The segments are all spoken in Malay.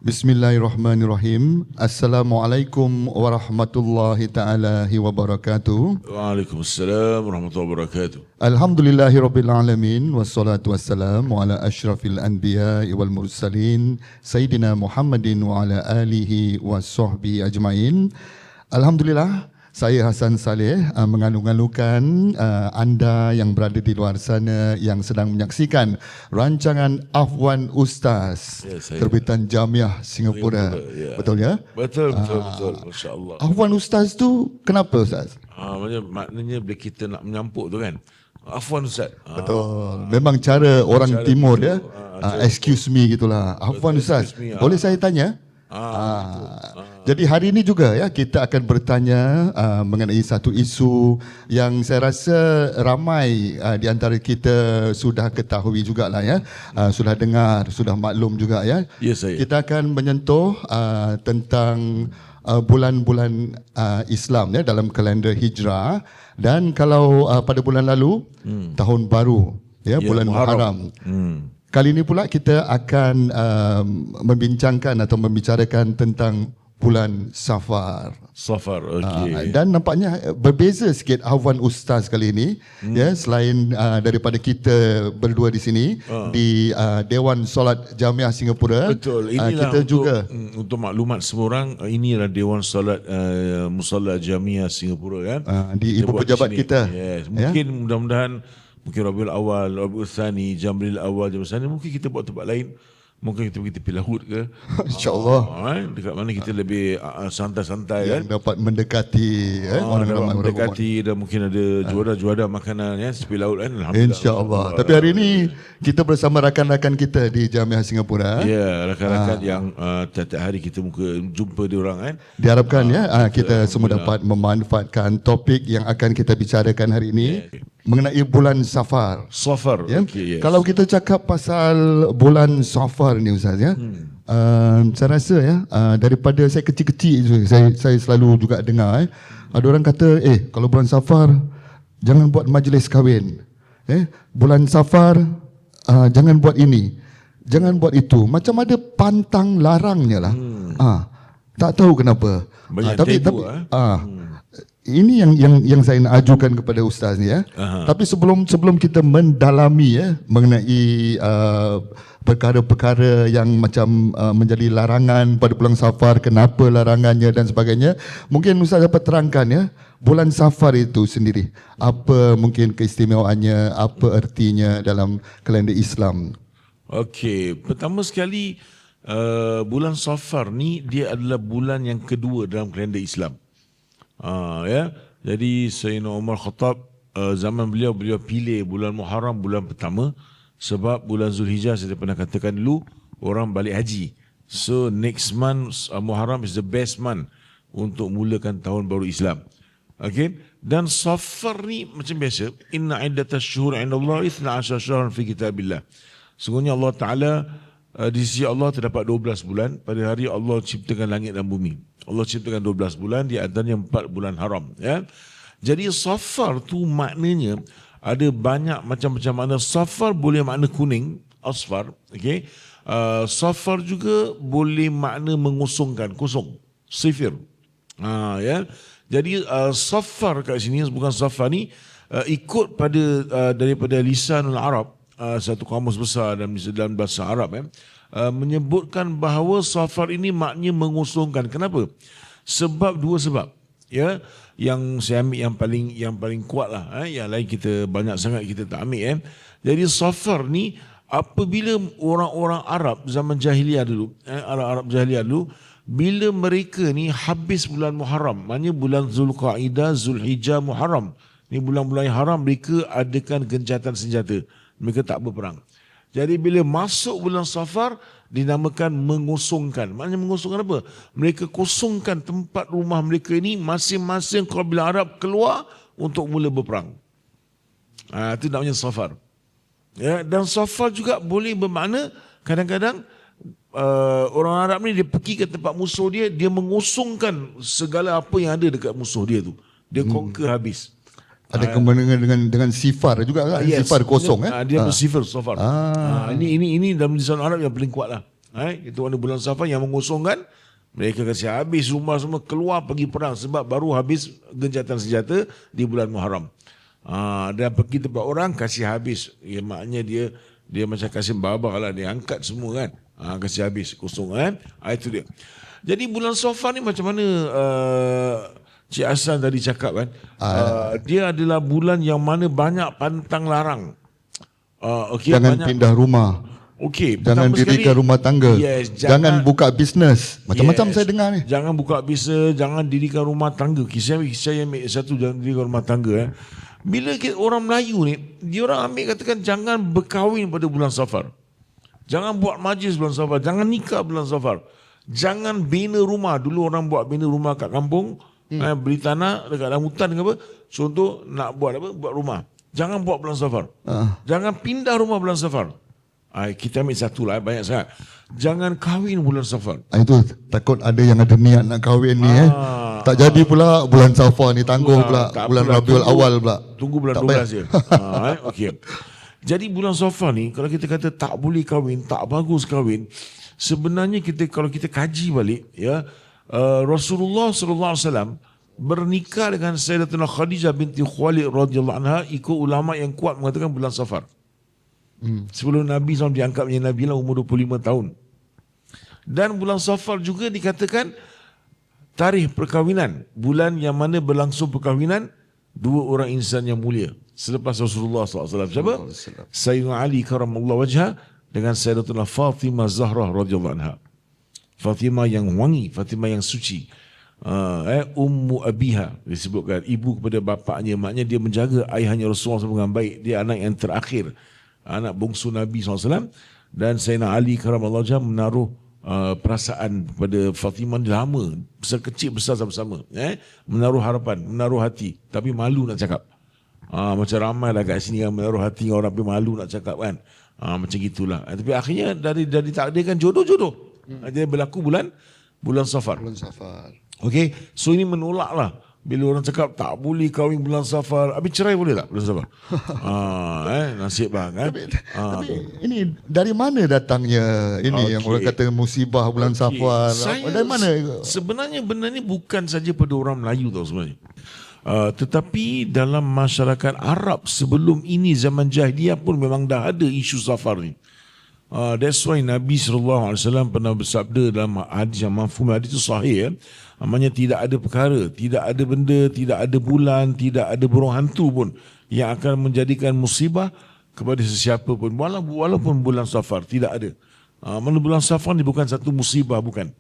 Bismillahirrahmanirrahim. Assalamualaikum warahmatullahi taala wabarakatuh. Waalaikumsalam warahmatullahi wabarakatuh. Alhamdulillahirabbil alamin wassalatu wassalamu ala asyrafil anbiya'i wal mursalin sayyidina Muhammadin wa ala alihi washabbihi ajmain. Alhamdulillah, saya Hasan Saleh mengalu-alukan anda yang berada di luar sana yang sedang menyaksikan rancangan Afwan Ustaz, terbitan Jamiah Singapura. Ya. Betul ya? Betul. Masya-Allah. Afwan Ustaz tu kenapa Ustaz? Maknanya bila kita nak menyampuk tu kan. Afwan Ustaz. Betul. Memang cara orang timur ya. Excuse me gitulah. Afwan Ustaz. Boleh saya tanya? Jadi hari ini juga ya kita akan bertanya mengenai satu isu yang saya rasa ramai di antara kita sudah ketahui jugalah ya, sudah dengar, sudah maklum juga ya. Saya. Kita akan menyentuh tentang bulan-bulan Islam ya dalam kalender Hijrah, dan kalau pada bulan lalu tahun baru ya, bulan Muharram. Kali ini pula kita akan membincangkan atau membicarakan tentang bulan Safar. Okey. Dan nampaknya berbeza sikit Afwan Ustaz kali ini ya, selain daripada kita berdua di sini di Dewan Solat Jamiah Singapura. Betul. Inilah kita juga untuk maklumat semua orang, inilah Dewan Solat Musalla Jamiah Singapura kan. Di ibu pejabat kita. Yes. Mungkin mudah-mudahan mungkin Rabiul Awal, Rabiul Tsani, Jamril Awal, Jamril Tsani, mungkin kita buat tempat lain. Mungkin kita pergi tepi laut ke. InsyaAllah. Dekat mana kita lebih santai-santai kan. Yang dapat mendekati orang ramai. Mendekati dan mungkin ada juara-juara makanan ya, tepi laut kan. Alhamdulillah. InsyaAllah. Tapi hari ini kita bersama rakan-rakan kita di Jamiah Singapura. Ya, rakan-rakan yang tiap-tiap hari kita jumpa dia orang kan. Diharapkan kita semua dapat memanfaatkan topik yang akan kita bicarakan hari ini mengenai bulan Safar. Ya? Okay, yes. Kalau kita cakap pasal bulan Safar ni Ustaz ya, saya rasa ya, daripada saya kecil-kecil saya selalu juga dengar ada orang kata kalau bulan Safar jangan buat majlis kahwin. Bulan Safar jangan buat ini, jangan buat itu. Macam ada pantang larangnya lah. Tak tahu kenapa. Tapi ini yang saya nak ajukan kepada Ustaz ni ya. Tapi sebelum kita mendalami mengenai perkara-perkara yang macam menjadi larangan pada bulan Safar, kenapa larangannya dan sebagainya, mungkin Ustaz dapat terangkan ya, bulan Safar itu sendiri, apa mungkin keistimewaannya, apa ertinya dalam kalender Islam. Okey, pertama sekali bulan Safar ni dia adalah bulan yang kedua dalam kalender Islam. Jadi Sayyidina Umar Khattab zaman beliau pilih bulan Muharram bulan pertama, sebab bulan Zulhijjah saya pernah katakan dulu orang balik haji. So next month Muharram is the best month untuk mulakan tahun baru Islam. Okay? Dan Safar ni macam biasa, inna iddatash syuhur 'indallahi 12 syahran fi kitabillah. Sungguhnya Allah Taala di sisi Allah terdapat 12 bulan. Pada hari Allah ciptakan langit dan bumi. Allah ciptakan 12 bulan, di antaranya 4 bulan haram. Ya. Jadi Safar tu maknanya ada banyak macam-macam makna. Safar boleh makna kuning, asfar. Okay. Safar juga boleh makna mengosongkan, kosong, sifir. Ya. Jadi Safar kat sini, bukan Safar ni, ikut pada daripada lisanul Arab, satu kamus besar dalam bahasa Arab menyebutkan bahawa Safar ini maknanya mengosongkan. Kenapa? Dua sebab. Ya, yang saya ambil yang paling kuat lah. Yang lain kita banyak sangat kita tak ambil. Jadi Safar ni apabila orang-orang Arab zaman jahiliah dulu, Arab jahiliah dulu, bila mereka ni habis bulan Muharram, maknanya bulan Zulqaidah, Zulhijjah, Muharram, ni bulan-bulan yang haram, mereka adakan gencatan senjata. Mereka tak berperang. Jadi bila masuk bulan Safar dinamakan mengosongkan. Maknanya mengosongkan apa? Mereka kosongkan tempat rumah mereka ini, masing-masing kabilah Arab keluar untuk mula berperang. Itu namanya Safar. Ya, dan Safar juga boleh bermakna kadang-kadang orang Arab ni dia pergi ke tempat musuh dia, dia mengosongkan segala apa yang ada dekat musuh dia tu. Dia conquer habis. Ada kemungkinan dengan sifar juga kan? Yes. Sifar kosong Dia bersifar Safar. Ini dalam lisan Arab yang paling kuat lah. Itu mana bulan Safar yang mengosongkan. Mereka kasi habis rumah semua keluar pergi perang sebab baru habis gencatan senjata di bulan Muharram. Dan pergi tempat orang kasih habis. Ya, maknanya dia macam kasih babak lah, dia angkat semua kan. Kasih habis kosong kan. Itu dia. Jadi bulan Safar ni macam mana Cik Hasan tadi cakap kan. Dia adalah bulan yang mana banyak pantang larang. Jangan pindah rumah. Jangan dirikan rumah tangga. Jangan buka bisnes. Macam-macam saya dengar ni. Jangan buka bisnes, jangan dirikan rumah tangga. Kisah yang ambil satu, jangan dirikan rumah tangga. Bila orang Melayu ni, dia orang ambil katakan jangan berkahwin pada bulan Safar. Jangan buat majlis bulan Safar, jangan nikah bulan Safar. Jangan bina rumah. Dulu orang buat bina rumah kat kampung, beli tanah dekat dalam hutan ke apa. Contoh nak buat apa? Buat rumah. Jangan buat bulan Safar. Jangan pindah rumah bulan Safar. Kita ambil satu lah, banyak sangat. Jangan kahwin bulan Safar. Itu takut ada yang ada niat nak kahwin ni tak jadi pula bulan Safar ni, tangguh pula bulan Rabiul Awal pula. Tunggu bulan 12 je. Okey. Jadi bulan Safar ni kalau kita kata tak boleh kahwin, tak bagus kahwin, sebenarnya kalau kita kaji balik ya, Rasulullah sallallahu alaihi wasallam bernikah dengan Sayyidatina Khadijah binti Khuwailid radhiyallahu anha ikut ulama yang kuat mengatakan bulan Safar. Sebelum Nabi SAW diangkat menjadi Nabi lah umur 25 tahun. Dan bulan Safar juga dikatakan tarikh perkahwinan, bulan yang mana berlangsung perkahwinan dua orang insan yang mulia selepas Rasulullah SAW. Siapa? Sayyidina Ali karamallahu wajhah dengan Sayyidatuna Fatimah Zahrah radhiyallahu anha. Fatimah yang wangi, Fatimah yang suci. Ummu Abiha disebutkan, ibu kepada bapaknya, maknanya dia menjaga ayahnya Rasulullah SAW dengan baik. Dia anak yang terakhir, anak bongsu Nabi SAW. Dan Sayyidina Ali karamallahu wajhah menaruh perasaan pada Fatimah ni lama, besar kecil besar sama-sama, menaruh harapan, menaruh hati, tapi malu nak cakap. Macam ramai lah kat sini yang menaruh hati dengan orang tapi malu nak cakap kan. Macam gitulah. Tapi akhirnya dari takdirkan jodoh-jodoh. Dia berlaku bulan Safar. Bulan Safar. Okey, so ini menolak lah bila orang cakap tak boleh kahwin bulan Safar. Habis cerai boleh tak bulan Safar? Nasib bang kan. Tapi ini dari mana datangnya ini yang orang kata musibah bulan Safar? Dari mana? Sebenarnya benda ni bukan saja pada orang Melayu tau sebenarnya. Tetapi dalam masyarakat Arab sebelum ini, zaman jahiliyah pun memang dah ada isu Safar ni. That's why Nabi SAW pernah bersabda dalam hadis yang mafhum, hadis itu sahih. Namanya tidak ada perkara, tidak ada benda, tidak ada bulan, tidak ada burung hantu pun yang akan menjadikan musibah kepada sesiapa pun, walaupun bulan Safar. Tidak ada. Mana bulan Safar ni bukan satu musibah, bukan.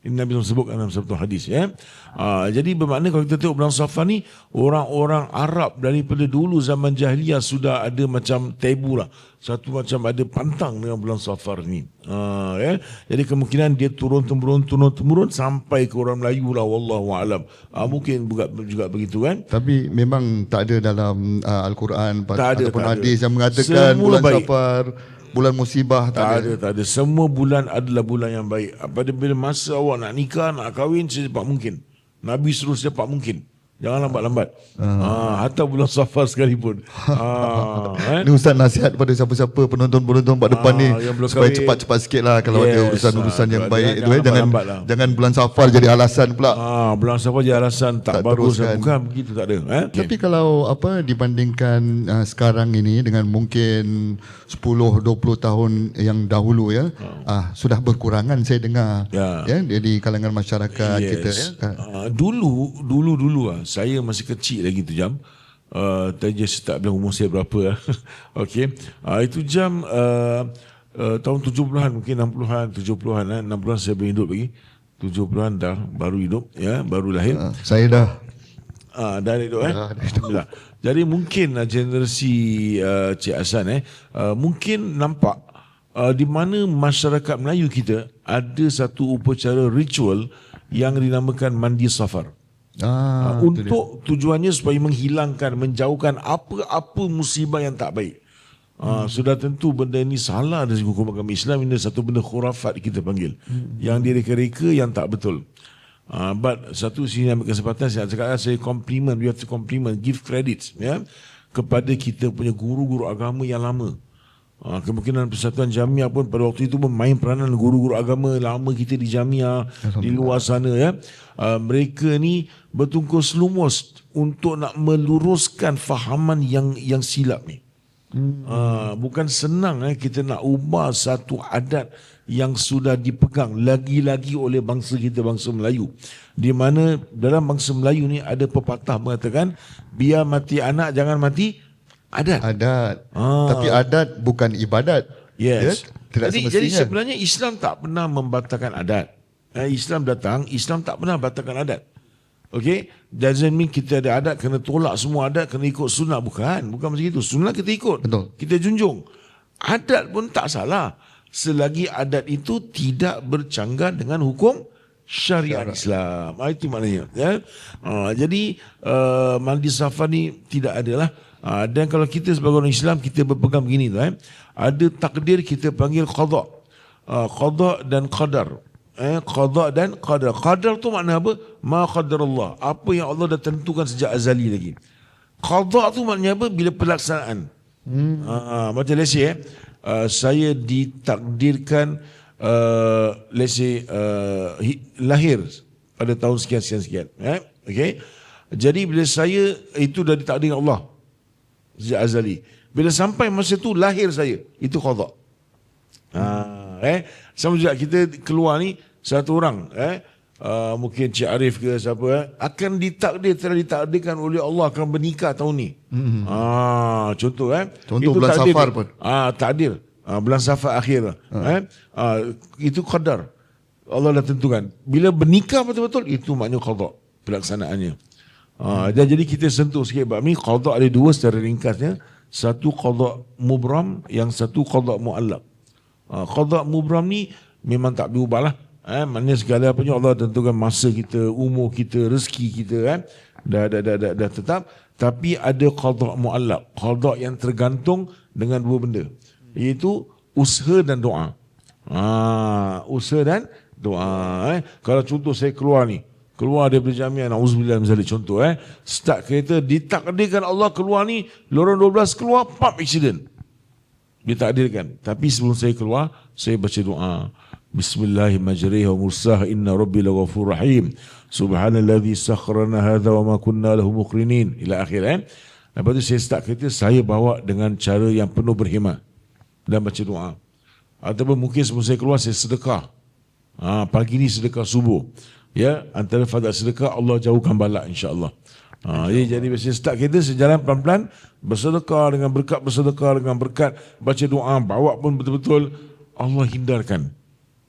Ini Nabi SAW sebutkan dalam satu hadis. Jadi bermakna kalau kita tengok bulan Safar ni, orang-orang Arab daripada dulu zaman jahiliyah sudah ada macam tabu lah. Satu macam ada pantang dengan bulan Safar ni. Jadi kemungkinan dia turun-temurun sampai ke orang Melayu lah. Wallahualam. Mungkin juga begitu kan. Tapi memang tak ada dalam Al-Quran ataupun hadis yang mengatakan bulan Safar bulan musibah. Tak ada. Semua bulan adalah bulan yang baik. Pada bila masa awak nak nikah, nak kahwin, secepat mungkin. Nabi suruh secepat mungkin. Jangan lambat-lambat. Hatta bulan Safar sekalipun. Ini Ustaz nasihat pada siapa-siapa penonton-penonton kat depan ni supaya cepat-cepat sikit lah kalau ada urusan-urusan yang baik itu. Jangan bulan Safar jadi alasan pula. Bulan Safar jadi alasan tak bagus. Bukan begitu, tak ada. Tapi kalau dibandingkan sekarang ini dengan mungkin 10-20 tahun yang dahulu sudah berkurangan saya dengar di kalangan masyarakat kita Dulu saya masih kecil lagi tu jam. Tadi saya tak bilang umur saya berapa. Okey. Itu jam tahun 70-an, mungkin 60-an, 70-an, 60-an saya belum hidup lagi. 70-an dah baru hidup, baru lahir. Saya dah dah hidup Alhamdulillah. Jadi mungkin generasi Cik Hasan mungkin nampak di mana masyarakat Melayu kita ada satu upacara ritual yang dinamakan mandi Safar. Untuk tujuannya supaya menghilangkan, menjauhkan apa-apa musibah yang tak baik. Sudah tentu benda ini salah dari hukum agama Islam. Ini satu benda khurafat kita panggil, yang direka-reka, yang tak betul. But satu sini ambil kesempatan saya cakap, saya compliment, we have to compliment, give credits kepada kita punya guru-guru agama yang lama. Kemungkinan Persatuan Jamiah pun pada waktu itu main peranan guru-guru agama lama kita di Jamiah di luar sana ya. Mereka ni bertungkus lumus untuk nak meluruskan fahaman yang silap ni. Bukan senang kita nak ubah satu adat yang sudah dipegang lagi-lagi oleh bangsa kita, bangsa Melayu. Di mana dalam bangsa Melayu ni ada pepatah mengatakan biar mati anak jangan mati adat. Tapi adat bukan ibadat. Yes. Ya? Jadi sebenarnya Islam tak pernah membatalkan adat. Islam datang, Islam tak pernah batalkan adat. Okay, doesn't mean kita ada adat kena tolak semua adat, kena ikut sunnah. Bukan macam itu. Sunnah kita ikut. Betul. Kita junjung. Adat pun tak salah selagi adat itu tidak bercanggah dengan hukum syariat Islam. Itu maknanya ya. Jadi mandi safar ni tidak adalah. Dan kalau kita sebagai orang Islam kita berpegang begini tu ada takdir kita panggil qada. Qada dan qadar. Qada dan qadar. Qadar tu makna apa? Ma qadarallah. Apa yang Allah dah tentukan sejak azali lagi. Qada tu maknanya apa? Bila pelaksanaan. Macam let's say saya ditakdirkan let's say lahir pada tahun sekian. Okay. Jadi bila saya itu dah ditakdirkan Allah sejak azali. Bila sampai masa tu lahir saya, itu qada. Sama juga kita keluar ni satu orang mungkin Cik Arif ke siapa akan telah ditakdirkan oleh Allah akan bernikah tahun ni. Contoh contoh itu bulan takdir, Safar pun. Takdir. Bulan Safar akhir. Itu qadar. Allah dah tentukan. Bila bernikah betul-betul itu maknanya qada, pelaksanaannya. Dan jadi kita sentuh sikit bab ni. Qada ada dua secara ringkasnya. Satu qada mubram, yang satu qada muallaq. Qada mubram ni memang tak berubah lah. Maknanya segala apa Allah tentukan masa kita, umur kita, rezeki kita dah tetap. Tapi ada qada muallaq, qada yang tergantung dengan dua benda, iaitu usaha dan doa. Usaha dan doa. Kalau contoh saya keluar daripada Jamiah, na'udzubillah misalnya contoh start kereta, ditakdirkan Allah keluar ni lorong 12 keluar, pap accident, ditakdirkan. Tapi sebelum saya keluar, saya baca doa, Bismillahirrahmanirrahim, wa mursaha inna rabbi laghafur rahim, subhanalladzi sakharana hadza wa ma kunna lahu muqrinin, ila akhir. Lepas tu saya start kereta, saya bawa dengan cara yang penuh berkhidmat dan baca doa. Ataupun mungkin sebelum saya keluar, saya sedekah. Pagi ni sedekah subuh. Ya, antara fadhil sedekah Allah jauhkan balak insya-Allah. Jadi biasa start kita sejalan pelan-pelan, bersedekah dengan berkat, baca doa, bawa pun betul-betul Allah hindarkan.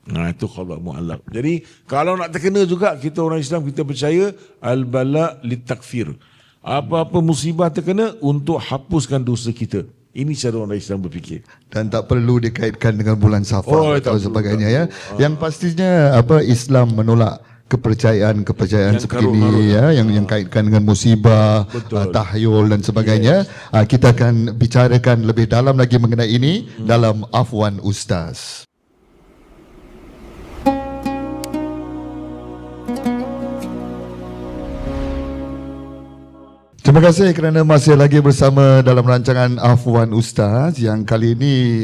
Itu qada muallaq. Jadi kalau nak terkena juga, kita orang Islam kita percaya al-bala litakfir. Apa-apa musibah terkena untuk hapuskan dosa kita. Ini cara orang Islam berfikir. Dan tak perlu dikaitkan dengan bulan Safar atau sebagainya ya. Yang pastinya Islam menolak kepercayaan yang seperti ini yang kaitkan dengan musibah, tahyul dan sebagainya. Kita akan bicarakan lebih dalam lagi mengenai ini dalam Afwan Ustaz. Terima kasih kerana masih lagi bersama dalam rancangan Afwan Ustaz yang kali ini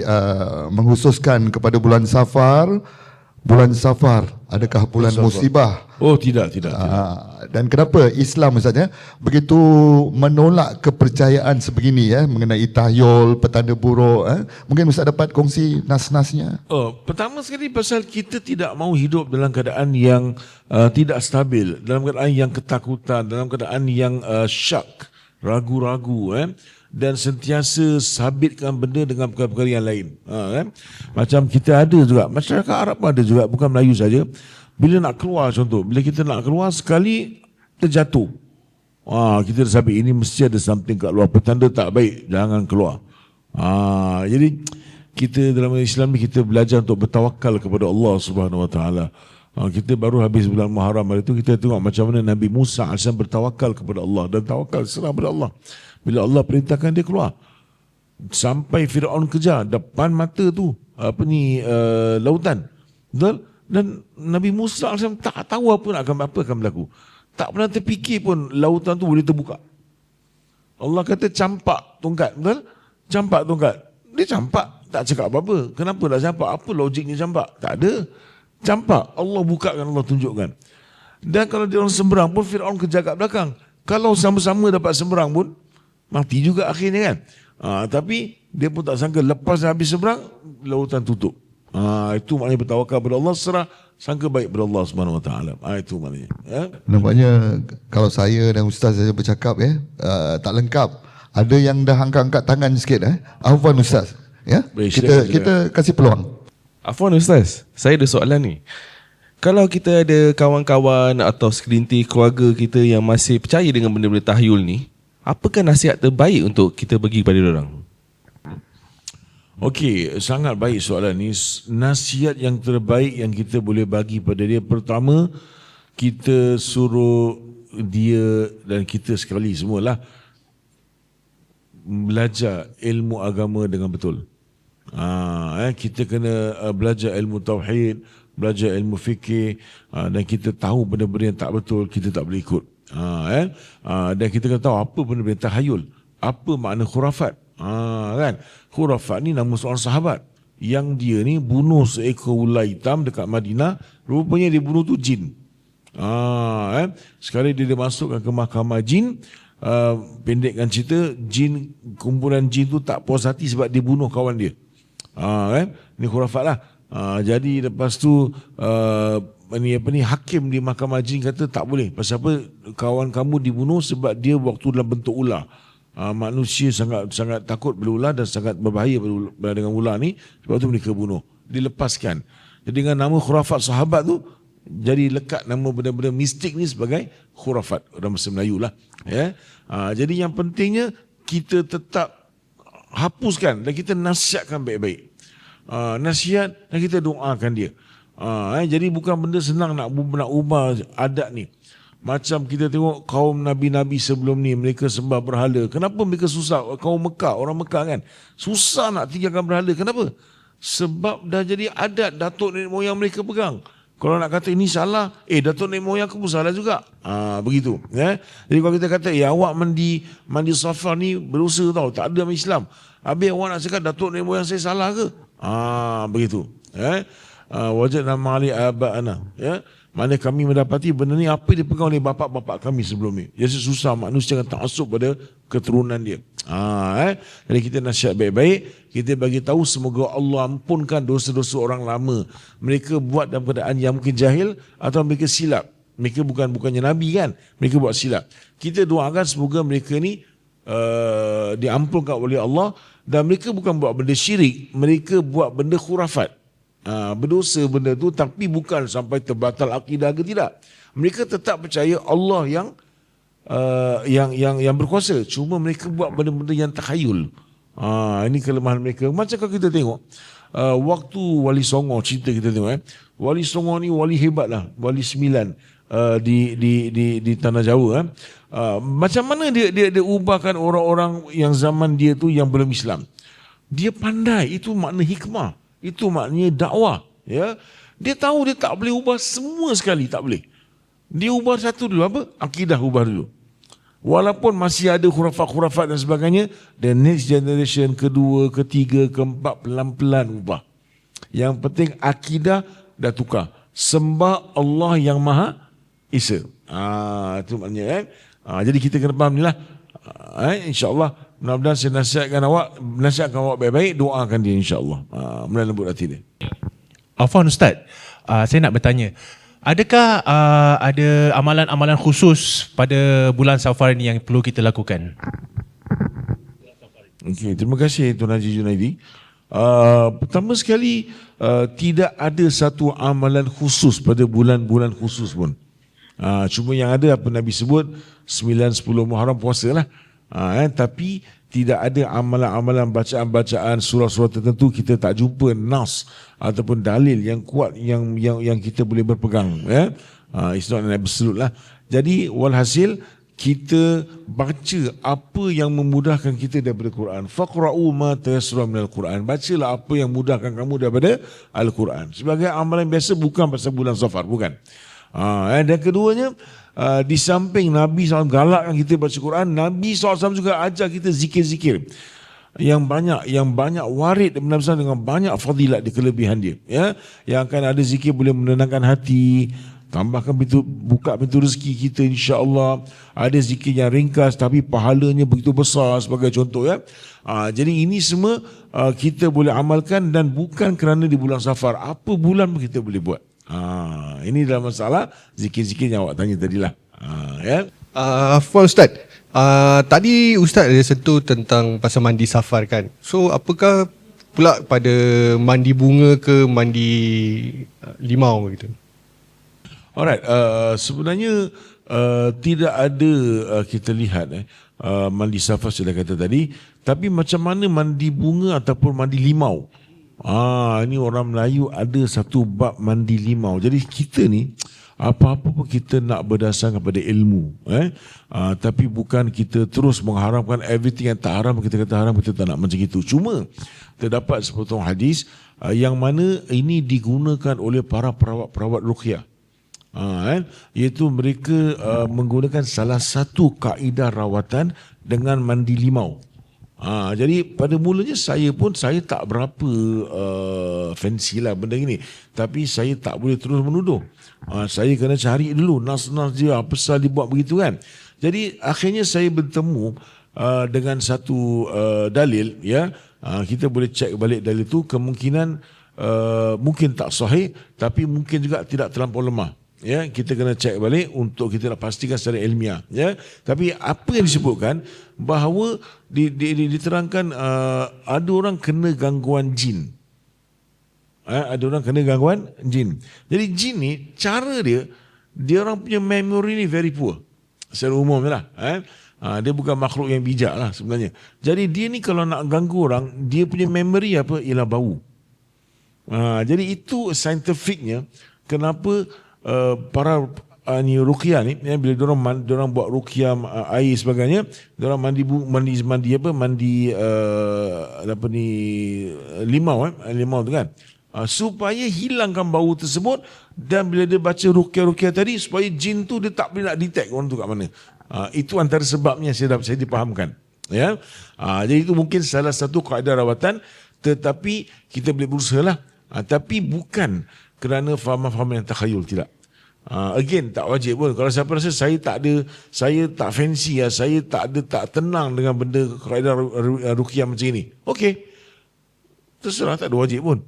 menghususkan kepada bulan Safar. Bulan Safar, adakah bulan musibah? Oh tidak. Dan kenapa Islam Ustaz begitu menolak kepercayaan sebegini mengenai tahyul, petanda buruk? Mungkin Ustaz dapat kongsi nas-nasnya. Pertama sekali pasal kita tidak mahu hidup dalam keadaan yang tidak stabil, dalam keadaan yang ketakutan, dalam keadaan yang syak, ragu-ragu dan sentiasa sabitkan benda dengan perkara-perkara yang lain. Macam kita ada juga, masyarakat Arab pun ada juga, bukan Melayu saja. Bila nak keluar contoh, bila kita nak keluar sekali terjatuh, kita dah sabit, ini mesti ada something kat luar, petanda tak baik, jangan keluar. Jadi kita dalam Islam ni kita belajar untuk bertawakal kepada Allah Subhanahu Wa Taala. Kita baru habis bulan Muharram hari itu, kita tengok macam mana Nabi Musa AS bertawakal kepada Allah, dan tawakal serah pada Allah. Bila Allah perintahkan dia keluar, sampai Firaun kejar depan mata tu lautan, betul? Dan Nabi Musa AS tak tahu apa akan berlaku, tak pernah terfikir pun lautan tu boleh terbuka. Allah kata campak tongkat, betul? Campak tongkat, dia campak, tak cakap apa-apa. Kenapa tak campak? Apa logiknya campak? Tak ada. Campak. Allah bukakan, Allah tunjukkan. Dan kalau dia orang semberang pun, Fir'aun kejar kat belakang. Kalau sama-sama dapat semberang pun, mati juga akhirnya kan. Tapi dia pun tak sangka lepas habis seberang, lautan tutup. Itu maknanya bertawakal pada Allah, serah sangka baik pada Allah Subhanahu Wa Taala. Itu maknanya. Nampaknya kalau saya dan Ustaz saja bercakap tak lengkap. Ada yang dah angkat-angkat tangan sikit. Afwan Ustaz. Ya? Baik, Kita kasih peluang. Afwan Ustaz, saya ada soalan ni. Kalau kita ada kawan-kawan atau segelintir keluarga kita yang masih percaya dengan benda-benda tahyul ni, apakah nasihat terbaik untuk kita bagi kepada orang? Okey, sangat baik soalan ni. Nasihat yang terbaik yang kita boleh bagi pada dia, pertama, kita suruh dia dan kita sekali semualah belajar ilmu agama dengan betul. Kita kena belajar ilmu tauhid, belajar ilmu fikir, dan kita tahu benda-benda yang tak betul kita tak boleh ikut. Dan kita kena tahu apa benda-benda tahayul, apa makna khurafat. Kan? Khurafat ni nama seorang sahabat yang dia ni bunuh seekor ular hitam dekat Madinah. Rupanya dia bunuh tu jin. Sekali dia dimasukkan ke mahkamah jin. Pendekkan cerita, kumpulan jin tu tak puas hati sebab dia bunuh kawan dia. Ni khurafat lah. Jadi lepas tu hakim di mahkamah jin kata tak boleh. Pasal apa? Kawan kamu dibunuh sebab dia waktu dalam bentuk ular. Manusia sangat takut pada ular dan sangat berbahaya dengan ular ni. Sebab tu mereka bunuh. Dilepaskan. Jadi dengan nama khurafat sahabat tu, jadi lekat nama benda-benda mistik ni sebagai khurafat dalam bahasa Melayu lah. Jadi yang pentingnya kita tetap hapuskan dan kita nasihatkan baik-baik. Nasihat dan kita doakan dia. Jadi bukan benda senang nak ubah adat ni. Macam kita tengok kaum Nabi-Nabi sebelum ni, mereka sembah berhala. Kenapa mereka susah? Kaum Mekah, orang Mekah kan, susah nak tinggalkan berhala. Kenapa? Sebab dah jadi adat datuk nenek moyang mereka pegang. Kalau nak kata ini salah, datuk nenek moyang aku pun salah juga. Begitu. Jadi kalau kita kata, awak mandi safar ni berdosa tau, tak ada dalam Islam. Habis awak nak cakap datuk nenek moyang saya salah ke? Begitu. Wajadna ma'ali aba'ana. Mana kami mendapati benda ni apa dipegang oleh bapak-bapak kami sebelum ni. Jadi susah manusia akan ta'assub pada keturunan dia. Jadi kita nasihat baik-baik, kita bagi tahu semoga Allah ampunkan dosa-dosa orang lama. Mereka buat dalam keadaan yang mungkin jahil atau mereka silap. Mereka bukannya Nabi kan, mereka buat silap. Kita doakan semoga mereka ni diampunkan oleh Allah, dan mereka bukan buat benda syirik, mereka buat benda khurafat. Berdosa benda tu, tapi bukan sampai terbatal akidah ke tidak. Mereka tetap percaya Allah yang berkuasa. Cuma mereka buat benda-benda yang takhayul. Ini kelemahan mereka. Macam kalau kita tengok waktu Wali Songo, cerita kita tengok Wali Songo ni wali hebat lah, wali 9 di tanah Jawa. Macam mana dia ubahkan orang-orang yang zaman dia tu yang belum Islam. Dia pandai, itu makna hikmah. Itu maknanya dakwah. Dia tahu dia tak boleh ubah semua sekali, tak boleh. Dia ubah satu dulu, apa? Akidah ubah dulu. Walaupun masih ada khurafat-khurafat dan sebagainya, the next generation, kedua, ketiga, keempat, pelan-pelan ubah. Yang penting akidah dah tukar. Sembah Allah yang Maha Esa. Itu maknanya jadi kita kena faham ni lah. InsyaAllah mudah-mudahan saya nasihatkan awak baik-baik, doakan dia insyaAllah. Mudah lembut hati dia. Afwan Ustaz, saya nak bertanya, adakah ada amalan-amalan khusus pada bulan Safar ini yang perlu kita lakukan? Okey, terima kasih Tuan Haji Junaidi. Pertama sekali, tidak ada satu amalan khusus pada bulan-bulan khusus pun. Cuma yang ada apa Nabi sebut 9-10 Muharram puasa lah. Tapi tidak ada amalan-amalan bacaan-bacaan surah-surah tertentu, kita tak jumpa nas ataupun dalil yang kuat yang kita boleh berpegang. It's not an absolute lah. Jadi walhasil kita baca apa yang memudahkan kita daripada Quran. Faqra'u ma tayassara minal Quran. Bacalah apa yang mudahkan kamu daripada Al-Quran. Sebagai amalan biasa, bukan pasal bulan Safar, bukan. Dan keduanya, di samping Nabi SAW galakkan kita baca Quran, Nabi SAW juga ajar kita zikir-zikir. yang banyak warid daripada Nabi SAW dengan banyak fadilat di kelebihan dia, ya. Yang akan ada zikir boleh menenangkan hati, tambahkan buka pintu rezeki kita, insya-Allah. Ada zikir yang ringkas tapi pahalanya begitu besar sebagai contoh, ya. Jadi ini semua kita boleh amalkan dan bukan kerana di bulan Safar, apa bulan pun kita boleh buat. Ini dalam masalah zikir-zikir yang awak tanya tadilah. Ya. Afwan Ustaz, tadi Ustaz ada sentuh tentang pasal mandi safar kan. So apakah pula pada mandi bunga ke mandi limau gitu? Alright, sebenarnya tidak ada kita lihat mandi safar sudah kata tadi, tapi macam mana mandi bunga ataupun mandi limau. Ini orang Melayu ada satu bab mandi limau. Jadi kita ni apa-apa pun kita nak berdasarkan kepada ilmu, tapi bukan kita terus mengharamkan everything yang tak haram kita kata haram, kita tak nak macam itu. Cuma terdapat sepotong hadis yang mana ini digunakan oleh para perawat ruqyah, iaitu mereka menggunakan salah satu kaedah rawatan dengan mandi limau. Jadi pada mulanya saya tak berapa fancy lah benda ini, tapi saya tak boleh terus menuduh. Saya kena cari dulu nas-nas dia apa pasal dibuat begitu kan. Jadi akhirnya saya bertemu dengan satu dalil, ya. Kita boleh cek balik dalil itu, kemungkinan mungkin tak sahih tapi mungkin juga tidak terlampau lemah. Ya, kita kena cek balik untuk kita nak pastikan secara ilmiah, ya. Tapi apa yang disebutkan bahawa diterangkan ada orang kena gangguan jin. Ada orang kena gangguan jin. Jadi jin ni cara dia orang punya memory ni very poor secara umum lah. Dia bukan makhluk yang bijak lah sebenarnya. Jadi dia ni kalau nak ganggu orang, dia punya memory apa ialah bau. Jadi itu scientificnya kenapa para ruqyah ni, ya, bila diorang buat ruqyah air sebagainya, diorang mandi limau tu kan, supaya hilangkan bau tersebut. Dan bila dia baca ruqyah tadi, supaya jin tu dia tak boleh nak detect orang tu kat mana. Itu antara sebabnya saya dipahamkan, ya. Jadi itu mungkin salah satu kaedah rawatan, tetapi kita boleh berusaha lah, tapi bukan kerana faham-faham yang takhayul, tidak. Again, tak wajib pun. Kalau siapa rasa saya tak fancy, saya tak tenang dengan benda kaedah ruqyah macam ini, okey, terserah, tak ada wajib pun.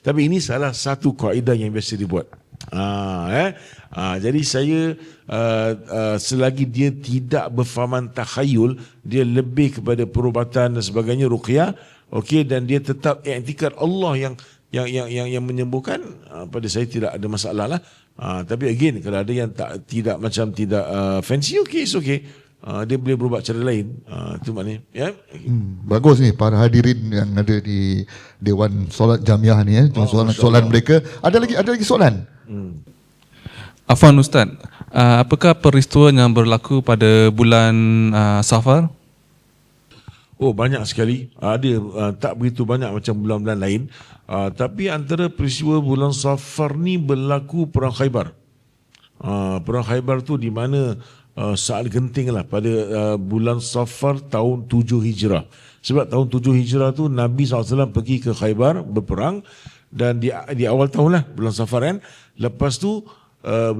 Tapi ini salah satu kaedah yang biasa dibuat. Jadi saya selagi dia tidak berfahaman takhayul, dia lebih kepada perubatan dan sebagainya, ruqyah, okey, dan dia tetap i'tikad Allah yang menyembuhkan, pada saya tidak ada masalah lah. Tapi again, kalau ada yang tidak fancy, okay, it's okay. Dia boleh berubah cara lain. Itu maknanya, ya. Bagus ni para hadirin yang ada di Dewan Solat Jamiah ni, soalan mereka. Ada lagi soalan? Afwan Ustaz, apakah peristiwa yang berlaku pada bulan Safar? Oh, banyak sekali. Ada tak begitu banyak macam bulan-bulan lain. Tapi antara peristiwa bulan Safar ni berlaku Perang Khaybar. Perang Khaybar tu di mana saat genting lah pada bulan Safar tahun 7 Hijrah. Sebab tahun 7 Hijrah tu Nabi SAW pergi ke Khaybar berperang, dan di awal tahun lah bulan Safar kan. Lepas tu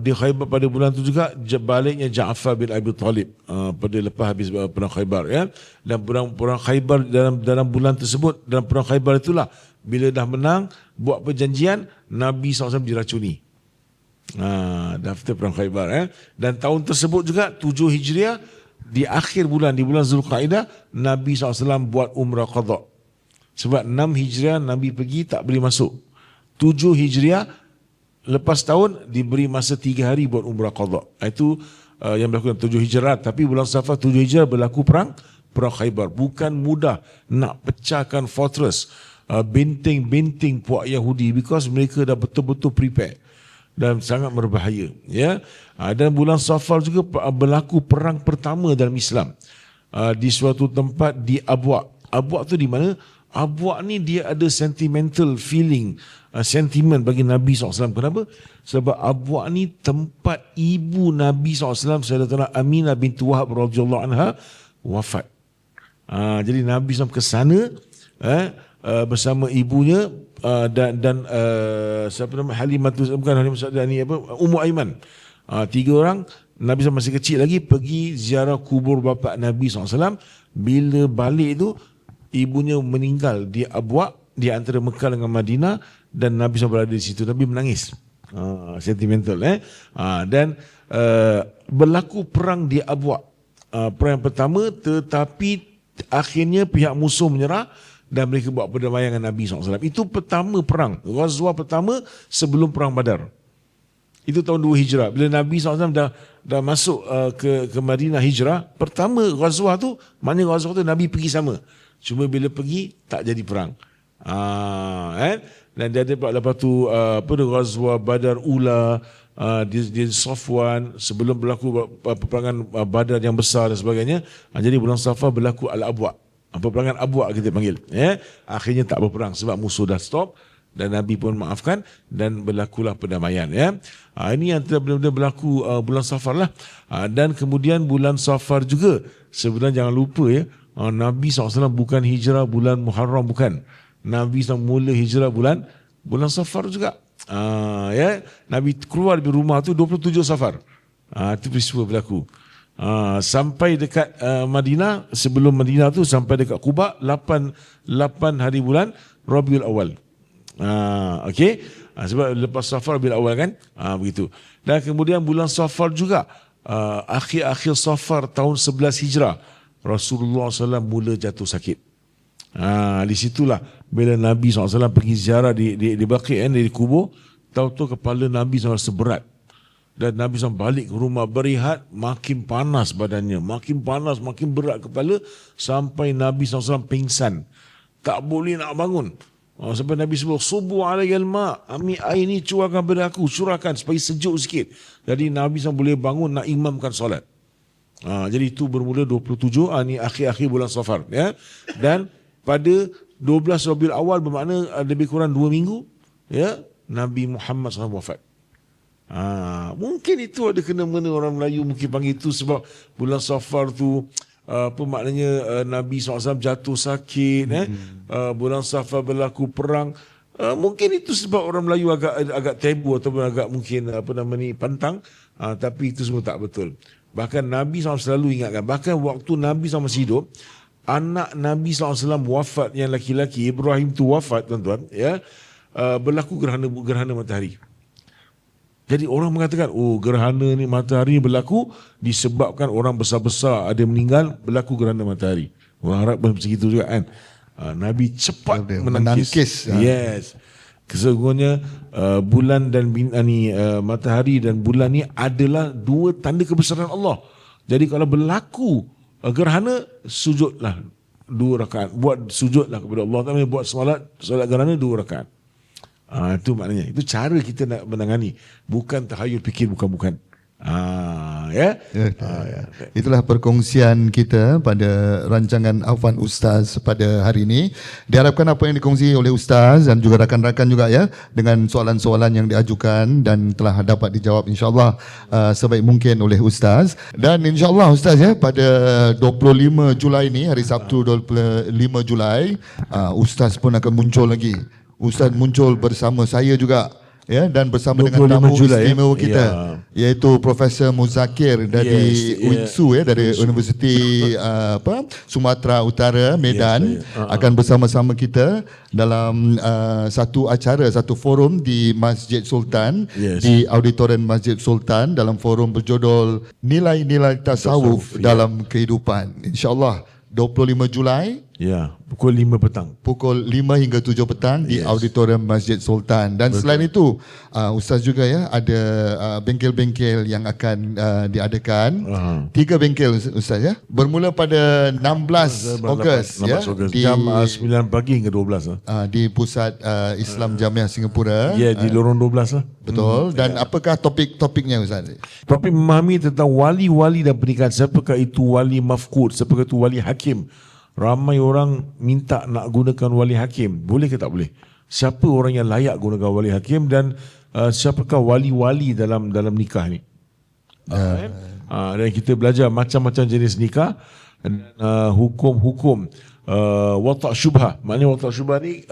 di Khaybar pada bulan tu juga baliknya Ja'far bin Abi Talib pada lepas habis perang Khaybar, ya. Dan perang Khaybar dalam bulan tersebut, dalam perang Khaybar itulah bila dah menang buat perjanjian, Nabi SAW diracuni. Daftar perang Khaybar, Dan tahun tersebut juga 7 Hijriah, di akhir bulan, di bulan Zulqaidah, Nabi SAW buat umrah qadha. Sebab 6 Hijriah Nabi pergi tak boleh masuk. 7 Hijriah lepas tahun diberi masa 3 hari buat umrah qadha. Itu yang berlaku dalam 7 Hijrah. Tapi bulan Safar 7 Hijrah berlaku perang Khaybar. Bukan mudah nak pecahkan fortress, benteng-benteng puak Yahudi, because mereka dah betul-betul prepare dan sangat berbahaya, ya. Dan bulan Safar juga berlaku perang pertama dalam Islam di suatu tempat di Abwa. Abwa tu di mana? Abwa ni dia ada sentimental feeling, sentiment bagi Nabi SAW. Kenapa? Sebab Abwa ni tempat ibu Nabi SAW, Sayyidatina Aminah binti Wahab radhiyallahu anha, wafat. Jadi Nabi SAW ke sana bersama ibunya dan siapa nama Halimatus, bukan Halimatus ni apa, Ummu Aiman. 3 orang. Nabi SAW masih kecil lagi pergi ziarah kubur bapa Nabi SAW. Bila balik tu ibunya meninggal di Abwa, di antara Mekah dengan Madinah, dan Nabi SAW berada di situ. Nabi menangis. Sentimental dan berlaku perang di Abwa. Perang yang pertama, tetapi akhirnya pihak musuh menyerah dan mereka buat perdamaian dengan Nabi SAW. Itu pertama perang, Ghazwah pertama sebelum perang Badar. Itu tahun 2 Hijrah. Bila Nabi SAW dah masuk ke Madinah hijrah, pertama Ghazwah tu, maknanya Ghazwah tu Nabi pergi sama. Cuma bila pergi tak jadi perang. Dan dia ada lepas tu Ghazwah Badar Ula, di Safwan, sebelum berlaku peperangan Badar yang besar dan sebagainya. Jadi bulan Safar berlaku Al-Abwa, peperangan Abwa kita panggil. Akhirnya tak berperang sebab musuh dah stop dan Nabi pun maafkan dan berlakulah perdamaian. Ini yang benar-benar berlaku bulan Safar lah. Dan kemudian bulan Safar juga, sebenarnya jangan lupa Nabi SAW bukan hijrah bulan Muharram, bukan. Nabi SAW mula hijrah bulan Safar juga. Nabi keluar dari rumah tu 27 Safar. Itu peristiwa berlaku. Sampai dekat Madinah, sebelum Madinah tu sampai dekat Quba 8 hari bulan Rabiul Awal. Okey. Sebab lepas Safar Rabiul Awal kan. Begitu. Dan kemudian bulan Safar juga, akhir-akhir Safar tahun 11 Hijrah, Rasulullah SAW mula jatuh sakit. Di situlah bila Nabi SAW pergi ziarah di Baqi' di kubur, tahu-tahu kepala Nabi SAW seberat. Dan Nabi SAW balik ke rumah berehat, makin panas badannya, makin panas, makin berat kepala, sampai Nabi SAW pingsan. Tak boleh nak bangun. Sampai Nabi sebut, subuh alayyal ma', ambil air ni curahkan pada aku, curahkan supaya sejuk sikit. Jadi Nabi SAW boleh bangun nak imamkan solat. Jadi itu bermula 27, ni akhir-akhir bulan Safar. Dan pada 12 Rabiul Awal, bermakna lebih kurang 2 minggu, Nabi Muhammad SAW wafat. Mungkin itu ada kena-mena orang Melayu mungkin panggil itu sebab bulan Safar tu apa maknanya Nabi SAW jatuh sakit, bulan Safar berlaku perang. Mungkin itu sebab orang Melayu agak tabu ataupun agak mungkin pantang, tapi itu semua tak betul. Bahkan Nabi SAW selalu ingatkan, bahkan waktu Nabi SAW masih hidup, anak Nabi SAW wafat yang laki-laki, Ibrahim tu wafat, tuan-tuan, berlaku gerhana matahari. Jadi orang mengatakan, gerhana ni matahari berlaku disebabkan orang besar-besar ada meninggal, berlaku gerhana matahari. Orang Arab pun begitu juga kan. Nabi cepat menangkis. Yes. Sesungguhnya bulan dan matahari dan bulan ni adalah 2 tanda kebesaran Allah. Jadi kalau berlaku gerhana, sujudlah 2 rakaat. Buat sujudlah kepada Allah Ta'ala, buat solat gerhana 2 rakaat. Itu maknanya. Itu cara kita nak menangani. Bukan tahayul fikir, bukan. Itulah perkongsian kita pada rancangan Afwan Ustaz pada hari ini. Diharapkan apa yang dikongsi oleh Ustaz dan juga rakan-rakan juga dengan soalan-soalan yang diajukan dan telah dapat dijawab insyaAllah sebaik mungkin oleh Ustaz. Dan insyaAllah Ustaz pada 25 Julai ni, hari Sabtu 25 Julai, Ustaz pun akan muncul lagi. Ustaz muncul bersama saya juga dan bersama dengan tamu istimewa kita iaitu Profesor Muzakir dari UINSU dari Universiti Sumatera Utara Medan akan bersama-sama kita dalam satu acara, satu forum di Masjid Sultan, di Auditorium Masjid Sultan, dalam forum berjudul Nilai-nilai Tasawuf dalam Kehidupan. InsyaAllah 25 Julai pukul 5 petang. Pukul 5 hingga 7 petang di Auditorium Masjid Sultan. Dan selain itu, Ustaz juga ada bengkel-bengkel yang akan diadakan. 3 bengkel Ustaz bermula pada 16 Ogos di jam 9 pagi hingga 12 di Pusat Islam Jamiah Singapura. Di lorong 12 Betul. Dan apakah topik-topiknya Ustaz? Topik memahami tentang wali-wali dan pernikahan. Siapakah itu wali mafqud? Siapakah itu wali hakim? Ramai orang minta nak gunakan wali hakim. Boleh ke tak boleh? Siapa orang yang layak gunakan wali hakim dan siapakah wali-wali dalam nikah ni? Dan kita belajar macam-macam jenis nikah. hukum-hukum watak syubhah. Maknanya watak syubhah ni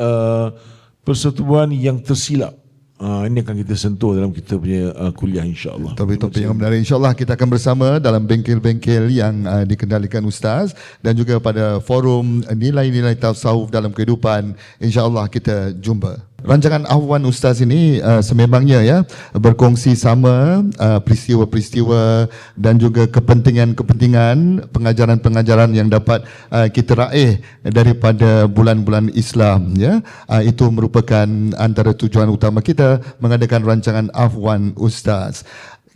persetubuhan yang tersilap. Ini akan kita sentuh dalam kita punya kuliah, insya-Allah. Topik-topik yang menarik, insya-Allah kita akan bersama dalam bengkel-bengkel yang dikendalikan Ustaz dan juga pada forum nilai-nilai tasawuf dalam kehidupan. Insya-Allah kita jumpa. Rancangan Ahwan Ustaz ini sememangnya ya berkongsi sama peristiwa-peristiwa dan juga kepentingan-kepentingan pengajaran-pengajaran yang dapat kita raih daripada bulan-bulan Islam ya. Itu merupakan antara tujuan utama kita mengadakan rancangan Ahwan Ustaz.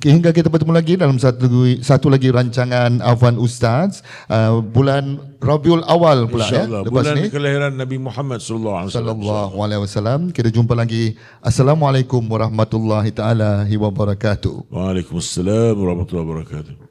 Hingga kita bertemu lagi dalam satu lagi rancangan Ahwan Ustaz bulan Rabiul Awal pula ya. Lepas bulan kelahiran Nabi Muhammad sallallahu alaihi wasallam. Kita jumpa lagi. Assalamualaikum warahmatullahi taala wabarakatuh. Waalaikumsalam warahmatullahi wabarakatuh.